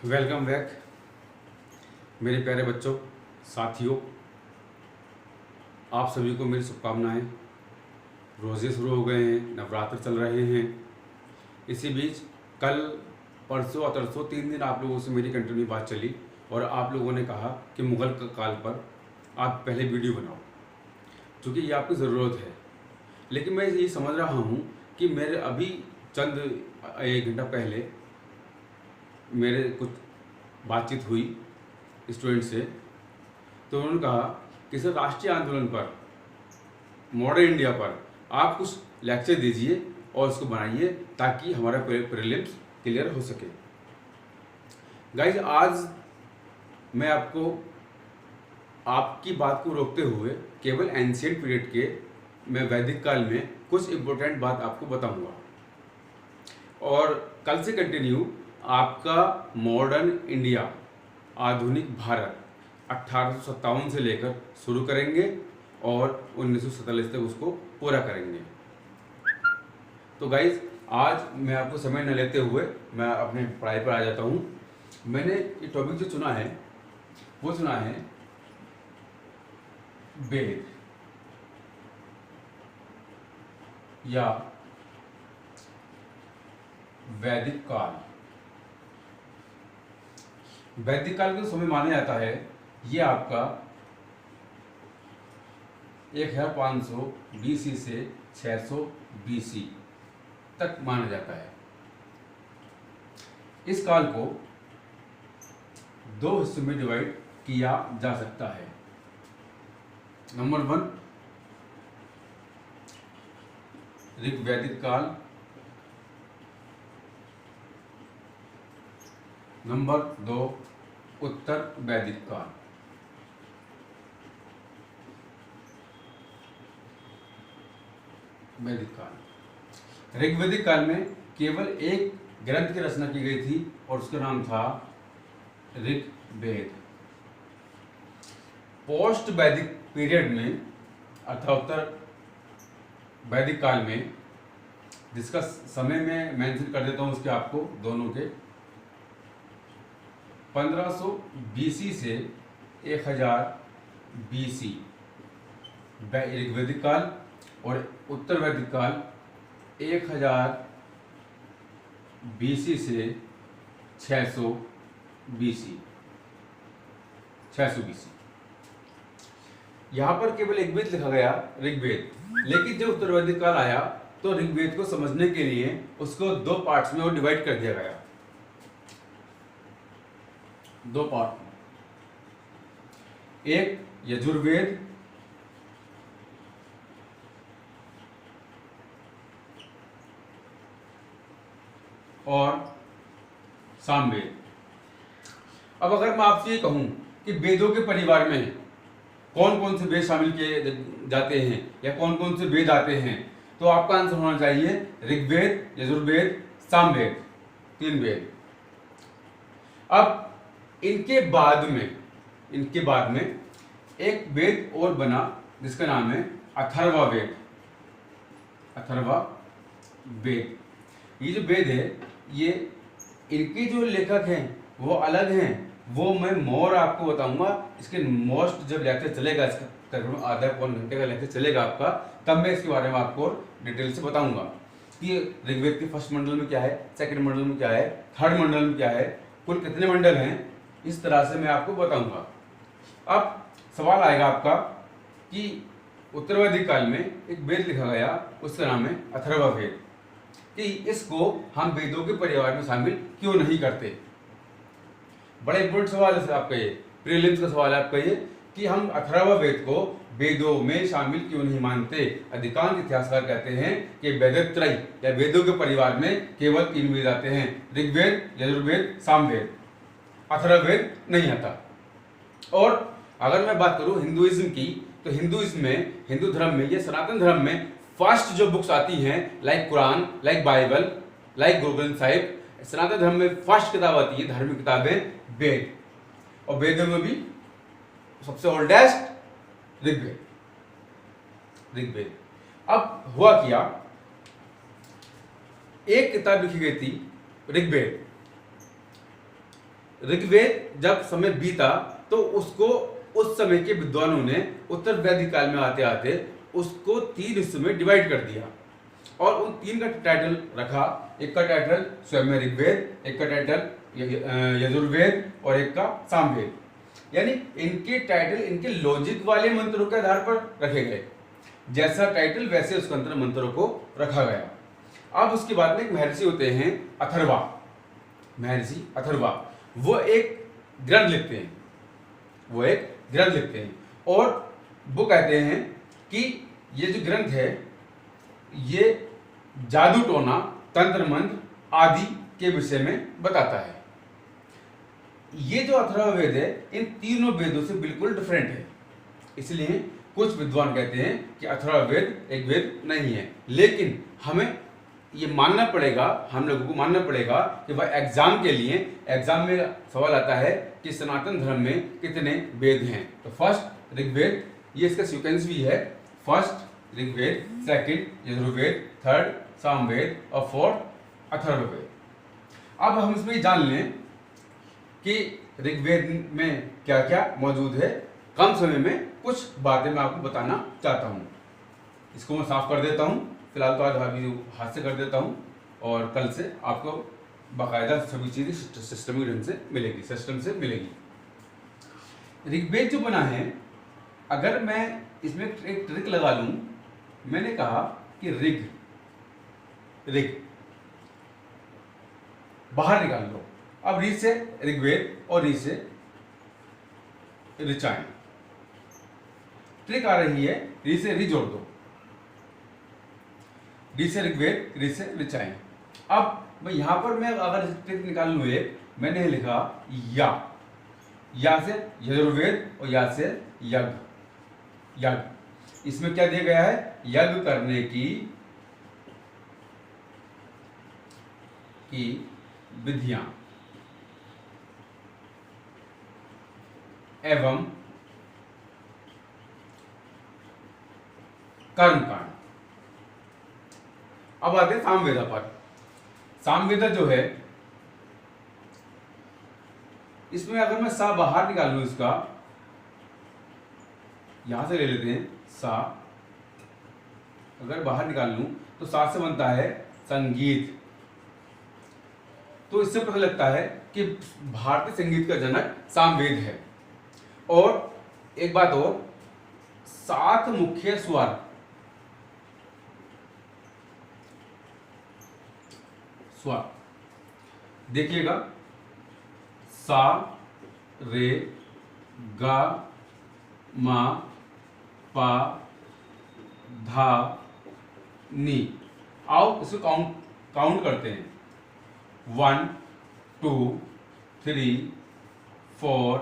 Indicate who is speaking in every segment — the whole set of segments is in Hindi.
Speaker 1: वेलकम बैक मेरे प्यारे बच्चों, साथियों। आप सभी को मेरी शुभकामनाएं। रोज़े शुरू हो गए हैं, नवरात्र चल रहे हैं। इसी बीच कल, परसों और तरसों 3 दिन आप लोगों से मेरी कंटिन्यू बात चली और आप लोगों ने कहा कि मुग़ल काल पर आप पहले वीडियो बनाओ, क्योंकि ये आपकी ज़रूरत है। लेकिन मैं ये समझ रहा हूँ कि मेरे अभी चंद 1 घंटा पहले मेरे कुछ बातचीत हुई स्टूडेंट से, तो उन्होंने कहा कि सर, राष्ट्रीय आंदोलन पर, मॉडर्न इंडिया पर आप कुछ लेक्चर दीजिए और उसको बनाइए ताकि हमारा प्रीलिम्स क्लियर हो सके। गाइज, आज मैं आपको आपकी बात को रोकते हुए केवल एंशिएंट पीरियड के, मैं वैदिक काल में कुछ इम्पोर्टेंट बात आपको बताऊंगा और कल से कंटिन्यू आपका मॉडर्न इंडिया, आधुनिक भारत 1857 से लेकर शुरू करेंगे और 1947 तक उसको पूरा करेंगे। तो गाइज, आज मैं आपको समय न लेते हुए मैं अपने पढ़ाई पर आ जाता हूँ। मैंने ये टॉपिक जो चुना है वो चुना है वेद या वैदिक काल। वैदिक काल का समय माना जाता है ये आपका 1500 BC से 600 BC तक माना जाता है। इस काल को 2 हिस्सों में डिवाइड किया जा सकता है। नंबर 1 ऋग्वैदिक काल, नंबर 2 उत्तर वैदिक काल। वैदिक काल, ऋग्वैदिक काल में केवल एक ग्रंथ की रचना की गई थी और उसका नाम था ऋग्वेद। पोस्ट वैदिक पीरियड में अर्थात उत्तर वैदिक काल में, जिसका समय मैं मेंशन कर देता हूं उसके आपको दोनों के, 1500 BC से 1000 BC ऋग्वैदिक काल और उत्तर वैदिक काल 1000 BC से 600 BC। यहाँ पर केवल एक वेद लिखा गया, ऋग्वेद। लेकिन जब उत्तर वैदिक काल आया तो ऋग्वेद को समझने के लिए उसको 2 पार्ट्स में और डिवाइड कर दिया गया। 2 पार्ट में, एक यजुर्वेद और सामवेद। अब अगर मैं आपसे ये कहूं कि वेदों के परिवार में कौन कौन से वेद शामिल किए जाते हैं या कौन कौन से वेद आते हैं, तो आपका आंसर होना चाहिए ऋग्वेद, यजुर्वेद, सामवेद, 3 वेद। अब इनके बाद में एक वेद और बना जिसका नाम है अथर्ववेद। अथर्ववेद, ये जो वेद है, ये इनके जो लेखक हैं वो अलग हैं। वो मैं मोर आपको बताऊंगा। इसके मोस्ट जब लेक्चर चलेगा, इसका तकरीबन आधा पौन घंटे का लेक्चर चलेगा आपका, तब मैं इसके बारे में आपको डिटेल से बताऊंगा कि ऋग्वेद के फर्स्ट मंडल में क्या है, सेकंड मंडल में क्या है, थर्ड मंडल में क्या है, कुल कितने मंडल हैं, इस तरह से मैं आपको बताऊंगा। अब सवाल आएगा आपका कि उत्तर वैदिक काल में एक वेद लिखा गया, उसका नाम है अथर्ववेद, कि इसको हम वेदों के परिवार में शामिल क्यों नहीं करते। बड़ा इंपॉर्टेंट सवाल है आपका, ये प्रीलिम्स का सवाल है आपका ये, कि हम अथर्ववेद को वेदों में शामिल क्यों नहीं मानते। अधिकांश इतिहासकार कहते हैं कि वेदत्रय या वेदों के परिवार में केवल 3 वेद आते हैं, ऋग्वेद, यजुर्वेद, सामवेद। अथर्ववेद नहीं आता। और अगर मैं बात करूं हिंदुइज्म की, तो हिंदुइज्म में, हिंदू धर्म में, ये सनातन धर्म में फर्स्ट जो बुक्स आती हैं, like Quran, like Bible, like Guru Granth Sahib, सनातन धर्म में फर्स्ट किताब आती है, धार्मिक किताबें, वेद। और वेदों में भी सबसे ओल्डेस्ट ऋग्वेद। अब हुआ क्या, एक किताब लिखी गई थी ऋग्वेद। ऋग्वेद जब समय बीता तो उसको उस समय के विद्वानों ने उत्तर वैदिक काल में आते आते उसको 3 हिस्सों में डिवाइड कर दिया और उन 3 का टाइटल रखा। एक का टाइटल स्वयं ऋग्वेद, एक का टाइटल यजुर्वेद और एक का सामवेद। यानी इनके टाइटल इनके लॉजिक वाले मंत्रों के आधार पर रखे गए, जैसा टाइटल वैसे उसके अंतर मंत्रों को रखा गया। अब उसके बाद में एक महर्षि होते हैं अथर्वा, महर्षि अथर्वा, वो एक ग्रंथ लिखते हैं, वो एक ग्रंथ लिखते हैं और वो कहते हैं कि ये जो ग्रंथ है ये जादू टोना, तंत्र मंत्र आदि के विषय में बताता है। ये जो अथर्ववेद है इन तीनों वेदों से बिल्कुल डिफरेंट है, इसलिए कुछ विद्वान कहते हैं कि अथर्ववेद एक वेद नहीं है। लेकिन हमें ये मानना पड़ेगा, हम लोगों को मानना पड़ेगा कि वह एग्जाम के लिए, एग्जाम में सवाल आता है कि सनातन धर्म में कितने वेद हैं। तो फर्स्ट ऋग्वेद, ये इसका सीक्वेंस भी है, first Rigveda, second Yajurveda, third Samaveda और फोर्थ अथर्ववेद। अब हम इसमें जान लें कि ऋग्वेद में क्या क्या मौजूद है। कम समय में कुछ बातें मैं आपको बताना चाहता हूँ। इसको मैं साफ कर देता हूँ, फिलहाल तो आज हाथ से कर देता हूँ और कल से आपको बाकायदा सभी चीज़ें सिस्टमिक ढंग से मिलेगी, सिस्टम से मिलेगी। ऋग्वेद जो बना है, अगर मैं इसमें एक ट्रिक लगा लूँ, मैंने कहा कि ऋग बाहर निकाल लो। अब ऋ से ऋग्वेद और ऋ से ऋचाएं, ट्रिक आ रही है, ऋ से ऋ जोड़ दो, ऋ से ऋग्वेद, ऋ से ऋचाएं। अब मैं यहां पर मैं अगर ट्रिक निकाल लूँ एक, मैंने लिखा या से यजुर्वेद और या से यज्ञ। इसमें क्या दिया गया है? यज्ञ करने की विधियां एवं कर्मकांड। अब आते हैं सामवेदा पर। सामवेदा जो है, इसमें अगर मैं सा बाहर निकाल लूं, इसका यहां से ले लेते हैं सा, अगर बाहर निकाल लूं तो सा से बनता है संगीत। तो इससे पता लगता है कि भारतीय संगीत का जनक सामवेद है। और एक बात और, 7 मुख्य स्वर, देखिएगा, सा रे गा मा पा धा नी। आओ इसको काउंट करते हैं। 1 2 3 4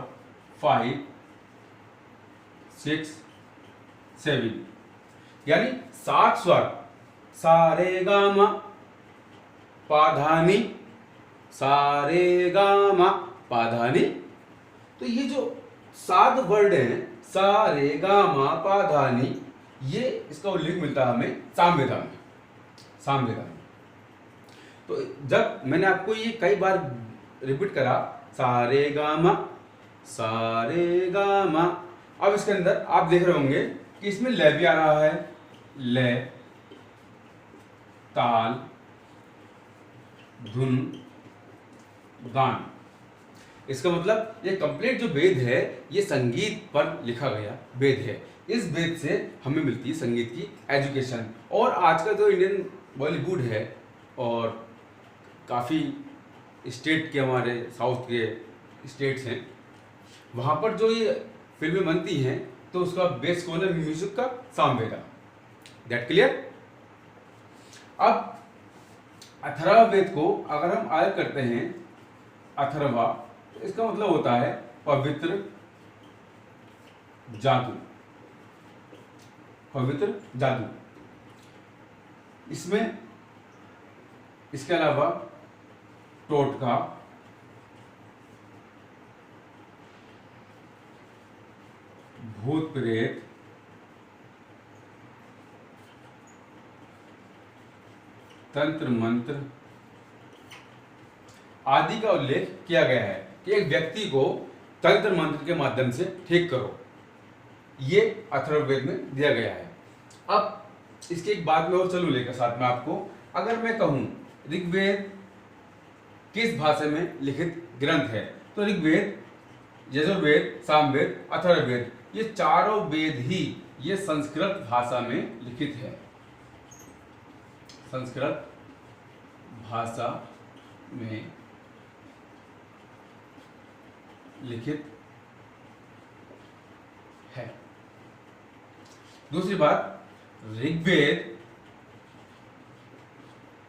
Speaker 1: 5 6 7, यानी 7 स्वर, सा रे गा मा पाधानी, सा रे गा मा पाधानी। तो ये जो 7 वर्ड हैं, सा रे गा मा पाधानी, ये इसका उल्लेख मिलता है हमें सामवेदा में। तो जब मैंने आपको ये कई बार रिपीट करा, सा रे गा मा, सा रे गा मा, अब इसके अंदर आप देख रहे होंगे कि इसमें लय भी आ रहा है, लय, ताल, धुन, गान। इसका मतलब ये कंप्लीट जो वेद है ये संगीत पर लिखा गया वेद है। इस वेद से हमें मिलती है संगीत की एजुकेशन। और आज का जो इंडियन बॉलीवुड है और काफ़ी स्टेट के, हमारे साउथ के स्टेट्स हैं, वहाँ पर जो ये फिल्में बनती हैं तो उसका बेस कौन है? म्यूजिक का सामवेदा। That clear? अब अथर्ववेद को अगर हम आगे करते हैं, अथर्वा, तो इसका मतलब होता है पवित्र जादू, पवित्र जादू। इसमें इसके अलावा टोटका, भूत प्रेत, तंत्र मंत्र आदि का उल्लेख किया गया है। कि एक व्यक्ति को तंत्र मंत्र के माध्यम से ठीक करो। ये अथर्ववेद में दिया गया है। अब इसकी एक बात में और चलूँ लेकर साथ में आपको, अगर मैं कहूँ ऋग्वेद किस भाषा में लिखित ग्रंथ है, तो ऋग्वेद, यजुर्वेद, सामवेद, अथर्ववेद, ये चारों वेद ही ये संस्कृत भाषा में लिखित है। संस्कृत भाषा में लिखित है। दूसरी बात, ऋग्वेद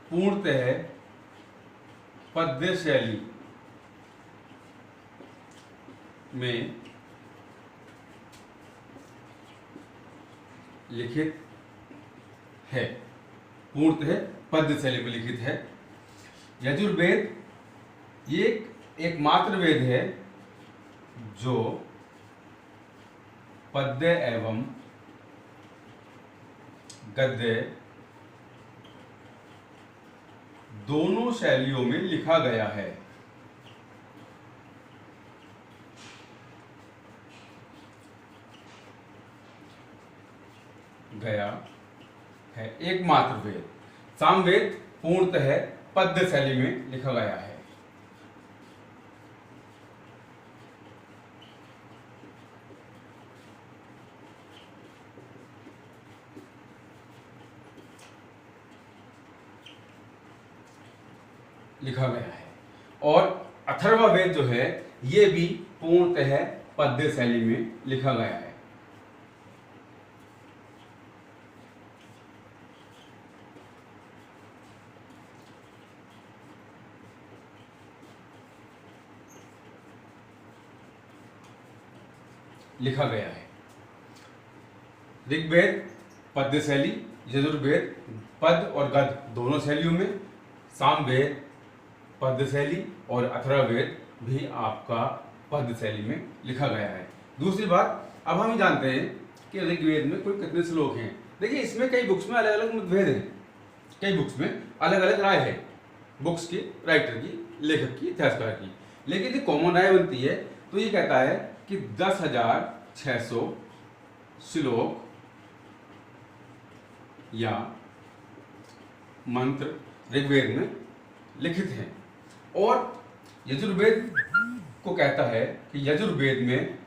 Speaker 1: पूर्णतः पद्य शैली में लिखित है, पूर्णतः पद्य शैली में लिखित है। यजुर्वेद ये एकमात्र वेद है जो पद्य एवं गद्य दोनों शैलियों में लिखा गया है। एकमात्र वेद। सामवेद पूर्णतः पद्य शैली में लिखा गया है। और अथर्ववेद जो है ये भी पूर्णतः पद्य शैली में लिखा गया है। ऋग्वेद पद्य शैली, यजुर्वेद पद और गद दोनों शैलियों में, सामवेद पद्य शैली और अथर्ववेद भी आपका पद्य शैली में लिखा गया है। दूसरी बात, अब हम जानते हैं कि ऋग्वेद में कुल कितने श्लोक हैं। देखिए इसमें कई बुक्स में अलग अलग मतभेद हैं, कई बुक्स में अलग अलग राय है, बुक्स की, राइटर की, लेखक की, इतिहासकार की, लेकिन जो कॉमन राय बनती है तो ये कहता है कि 10,600 श्लोक या मंत्र ऋग्वेद में लिखित हैं। और यजुर्वेद को कहता है कि यजुर्वेद में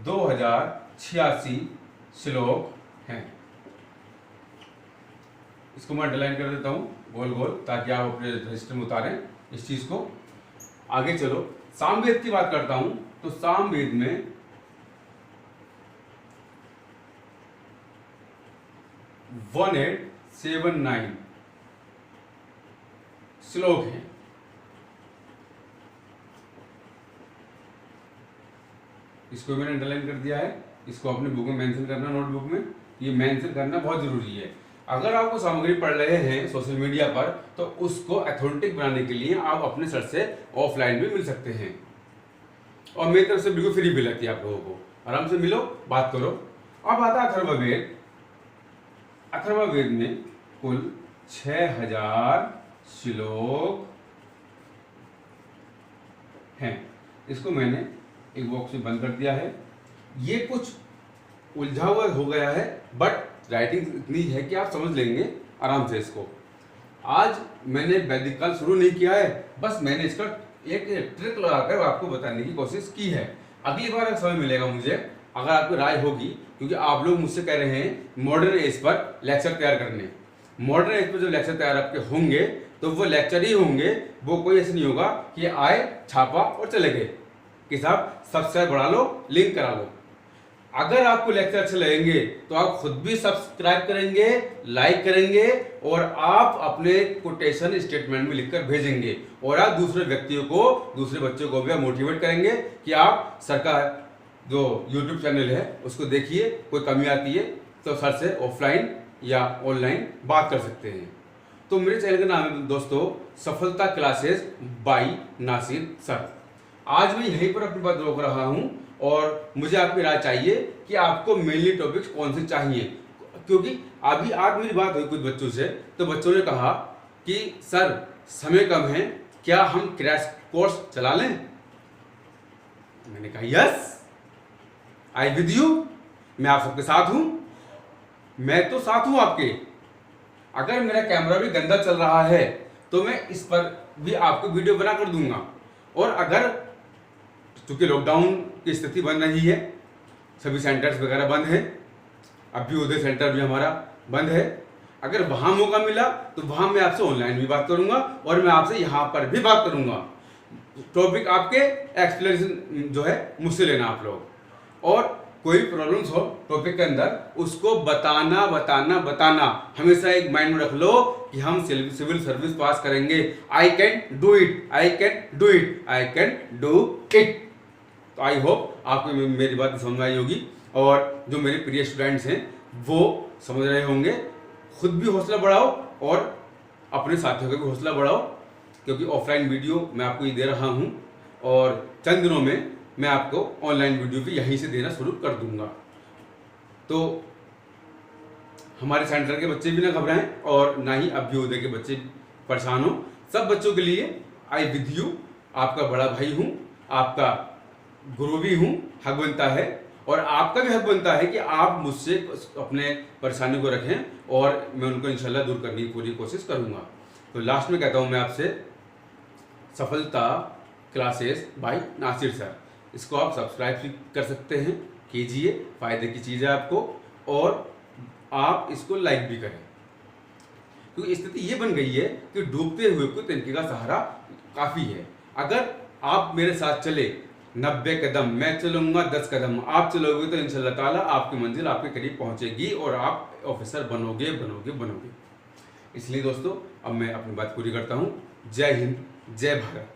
Speaker 1: 2086 श्लोक हैं। इसको मैं अंडरलाइन कर देता हूँ गोल गोल, ताकि आप अपने रजिस्टर में उतारें इस चीज को। आगे चलो, सामवेद की बात करता हूं तो सामवेद में 1879 श्लोक हैं। इसको मैंने अंडरलाइन कर दिया है, इसको अपने बुक में मेंशन करना, नोटबुक में ये मेंशन करना बहुत जरूरी है। अगर आपको सामग्री पढ़ रहे हैं सोशल मीडिया पर तो उसको अथेंटिक बनाने के लिए आप अपने सर से ऑफलाइन भी मिल सकते हैं, और मेरी तरफ से बिल्कुल फ्री भी लगती है। आप लोगों को आराम से मिलो, बात करो। अब आता है अथर्ववेद। अथर्ववेद में कुल 6000 श्लोक हैं। इसको मैंने एक बॉक्स में बंद कर दिया है। ये कुछ उलझा हुआ हो गया है, बट राइटिंग इतनी है कि आप समझ लेंगे आराम से इसको। आज मैंने वैदिक काल शुरू नहीं किया है, बस मैंने इसका एक ट्रिक लगाकर आपको बताने की कोशिश की है। अगली बार अगर समय मिलेगा मुझे, अगर आपकी राय होगी, क्योंकि आप लोग मुझसे कह रहे हैं मॉडर्न एज पर लेक्चर तैयार करने। मॉडर्न एज पर जो लेक्चर तैयार आपके होंगे तो वो लेक्चर ही होंगे, वो कोई ऐसे नहीं होगा कि आए, छापा और चले गए कि साहब सब्सक्राइब बढ़ा लो, लिंक करा लो। अगर आपको लेक्चर अच्छे लगेंगे तो आप खुद भी सब्सक्राइब करेंगे, लाइक करेंगे, और आप अपने कोटेशन स्टेटमेंट में लिखकर भेजेंगे, और आप दूसरे व्यक्तियों को, दूसरे बच्चों को भी आप मोटिवेट करेंगे कि आप सरकार जो YouTube चैनल है उसको देखिए, कोई कमी आती है तो सर से ऑफलाइन या ऑनलाइन बात कर सकते हैं। तो मेरे चैनल का नाम है दोस्तों सफलता क्लासेस बाय नासिर सर। आज मैं यहीं पर अपनी बात रोक रहा हूं, और मुझे आपकी राय चाहिए कि आपको मेनली टॉपिक्स कौन से चाहिए, क्योंकि अभी आज मेरी बात हुई कुछ बच्चों से, तो बच्चों ने कहा कि सर समय कम है, क्या हम क्रैश कोर्स चला लें। मैंने कहा यस, आई विद यू, मैं आप सबके साथ हूं, मैं तो साथ हूं आपके। अगर मेरा कैमरा भी गंदा चल रहा है तो मैं इस पर भी आपको वीडियो बना कर दूंगा। और अगर चूंकि लॉकडाउन की स्थिति बन रही है, सभी सेंटर्स वगैरह बंद हैं, अभ्युदय सेंटर भी हमारा बंद है, अगर वहां मौका मिला तो वहां मैं आपसे ऑनलाइन भी बात करूंगा और मैं आपसे यहाँ पर भी बात करूंगा। टॉपिक आपके एक्सप्लेनेशन जो है मुझसे लेना आप लोग, और कोई प्रॉब्लम्स हो टॉपिक के अंदर उसको बताना बताना बताना। हमेशा एक माइंड में रख लो कि हम सिविल सर्विस पास करेंगे। I can do it, I can do it, I can do it. तो आई होप आपको मेरी बात समझ में आई होगी, और जो मेरे प्रिय स्टूडेंट्स हैं वो समझ रहे होंगे। खुद भी हौसला बढ़ाओ और अपने साथियों का भी हौसला बढ़ाओ, क्योंकि ऑफलाइन वीडियो मैं आपको ये दे रहा हूँ और चंद दिनों में मैं आपको ऑनलाइन वीडियो भी यहीं से देना शुरू कर दूंगा। तो हमारे सेंटर के बच्चे भी ना घबराएं और ना ही अभ्युदय के बच्चे परेशान हो। सब बच्चों के लिए आई विद यू, आपका बड़ा भाई हूँ, आपका गुरु भी हूँ। हक बनता है और आपका भी हक बनता है कि आप मुझसे अपने परेशानी को रखें और मैं उनको इंशाल्लाह दूर करने की पूरी कोशिश करूँगा। तो लास्ट में कहता हूँ मैं आपसे, सफलता क्लासेस बाय नासिर सर, इसको आप सब्सक्राइब भी कर सकते हैं, कीजिए, फायदे की चीज़ है आपको, और आप इसको लाइक भी करें, क्योंकि स्थिति ये बन गई है कि डूबते हुए को तिनके का सहारा काफ़ी है। अगर आप मेरे साथ चले 90 कदम, मैं चलूँगा 10 कदम, आप चलोगे तो इंशाल्लाह ताला आपकी मंजिल आपके करीब पहुँचेगी और आप ऑफिसर बनोगे बनोगे बनोगे। इसलिए दोस्तों अब मैं अपनी बात पूरी करता हूँ। जय हिंद, जय भारत।